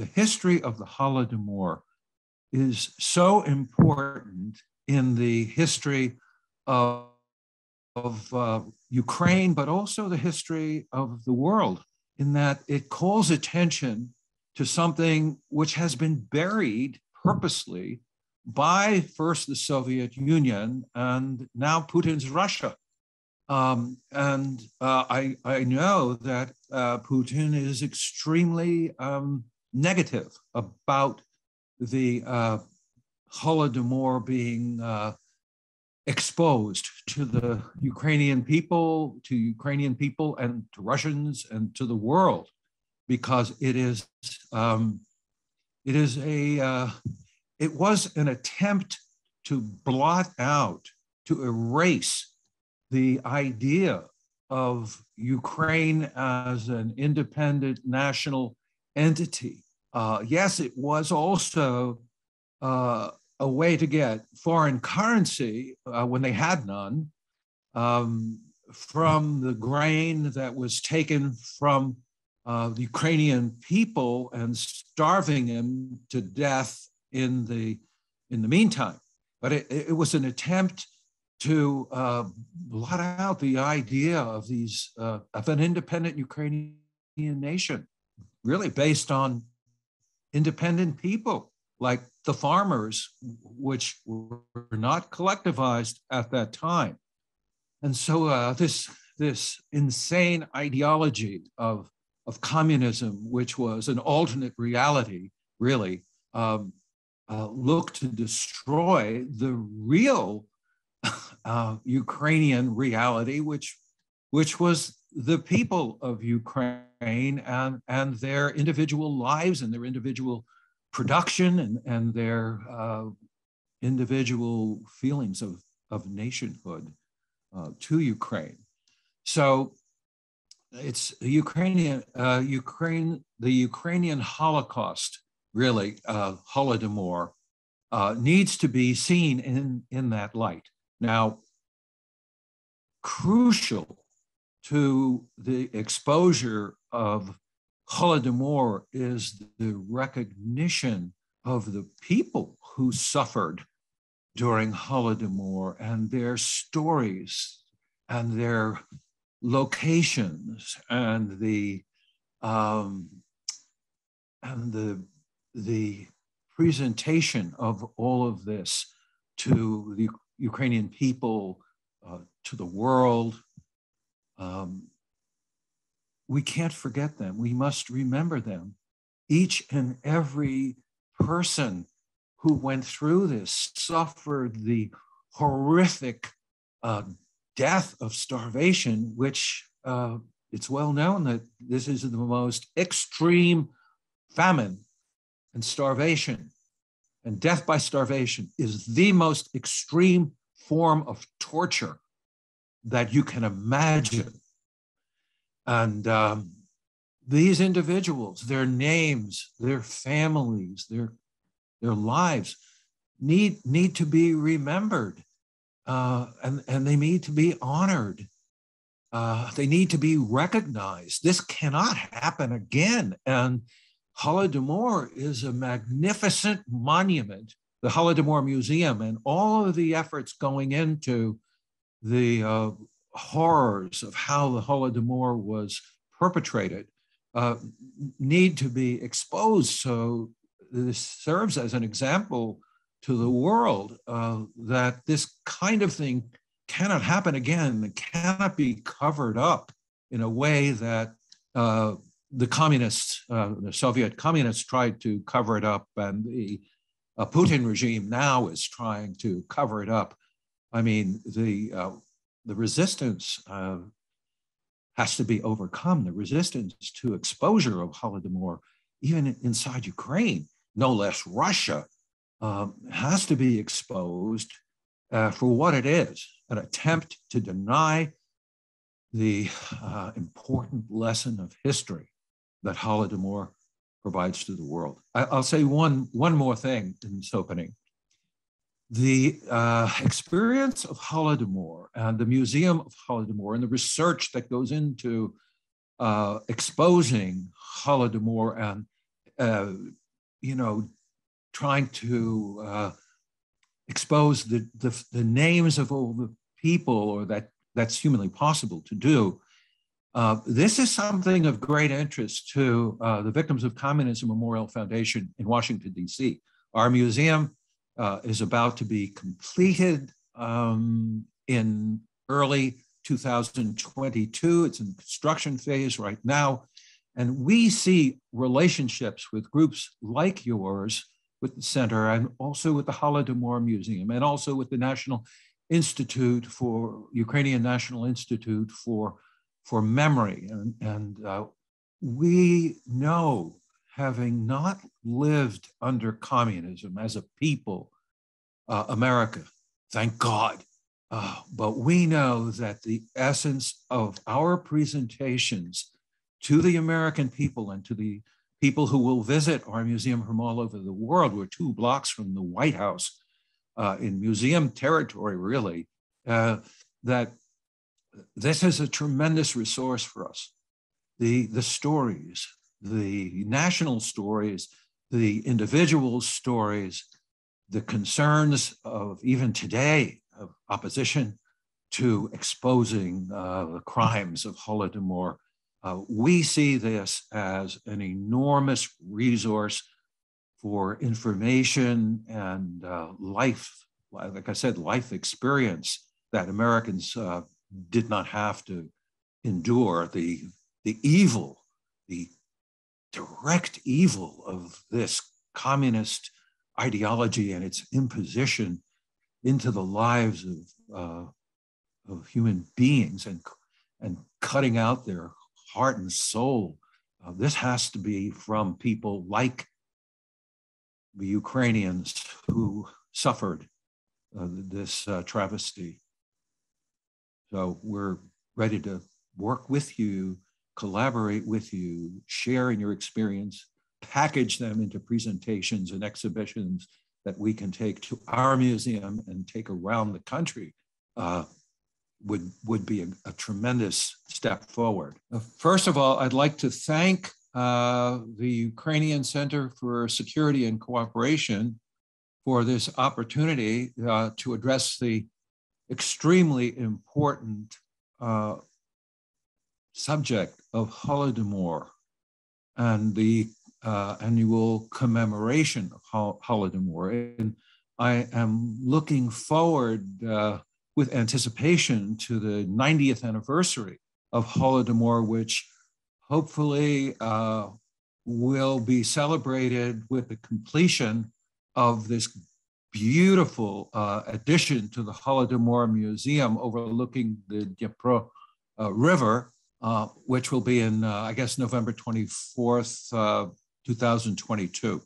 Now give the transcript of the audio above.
the history of the Holodomor is so important in the history of Ukraine, but also the history of the world, in that it calls attention to something which has been buried purposely by first the Soviet Union and now Putin's Russia. I know that Putin is extremely negative about the Holodomor being exposed to the Ukrainian people, and to Russians and to the world, because it was an attempt to blot out, to erase the idea of Ukraine as an independent national entity. Yes, it was also a way to get foreign currency when they had none from the grain that was taken from the Ukrainian people and starving them to death in the meantime. But it was an attempt to blot out the idea of of an independent Ukrainian nation, really based on independent people like the farmers, which were not collectivized at that time. And so this insane ideology of communism, which was an alternate reality, really looked to destroy the real Ukrainian reality, which was the people of Ukraine and their individual lives and their individual production and their individual feelings of nationhood to Ukraine. So it's the Ukrainian Holocaust, really, Holodomor, needs to be seen in that light. Now, crucial to the exposure of Holodomor is the recognition of the people who suffered during Holodomor and their stories and their locations and the presentation of all of this to the Ukrainian people, to the world. We can't forget them. We must remember them. Each and every person who went through this suffered the horrific death of starvation, which it's well known that this is the most extreme famine and starvation. And death by starvation is the most extreme form of torture that you can imagine. And these individuals, their names, their families, their lives need to be remembered, and they need to be honored. They need to be recognized. This cannot happen again. And Holodomor is a magnificent monument, the Holodomor Museum, and all of the efforts going into the horrors of how the Holodomor was perpetrated need to be exposed. So this serves as an example to the world that this kind of thing cannot happen again. It cannot be covered up in a way that the communists, the Soviet communists tried to cover it up, and the Putin regime now is trying to cover it up. I mean, the resistance has to be overcome. The resistance to exposure of Holodomor, even inside Ukraine, no less Russia, has to be exposed for what it is, an attempt to deny the important lesson of history that Holodomor provides to the world. I'll say one more thing in this opening. The experience of Holodomor and the Museum of Holodomor and the research that goes into exposing Holodomor and you know, trying to expose the names of all the people, or that's humanly possible to do. This is something of great interest to the Victims of Communism Memorial Foundation in Washington, D.C. Our museum is about to be completed in early 2022. It's in construction phase right now. And we see relationships with groups like yours, with the center, and also with the Holodomor Museum, and also with the National Institute for Ukrainian National Institute for Memory. And we know, having not lived under communism as a people, America, thank God, but we know that the essence of our presentations to the American people and to the people who will visit our museum from all over the world, we're 2 blocks from the White House, in museum territory, really, that this is a tremendous resource for us. The stories, the national stories, the individual stories, the concerns of even today of opposition to exposing the crimes of Holodomor. We see this as an enormous resource for information and life, like I said, life experience that Americans did not have to endure. The evil, the direct evil of this communist ideology and its imposition into the lives of human beings and cutting out their heart and soul. This has to be from people like the Ukrainians who suffered this travesty. So we're ready to work with you, collaborate with you, share in your experience, package them into presentations and exhibitions that we can take to our museum and take around the country. Would be a tremendous step forward. First of all, I'd like to thank the Ukrainian Center for Security and Cooperation for this opportunity to address the extremely important subject of Holodomor and the annual commemoration of Holodomor. And I am looking forward with anticipation to the 90th anniversary of Holodomor, which hopefully will be celebrated with the completion of this beautiful addition to the Holodomor Museum overlooking the Dnipro River, which will be in, I guess, November 24th, 2022.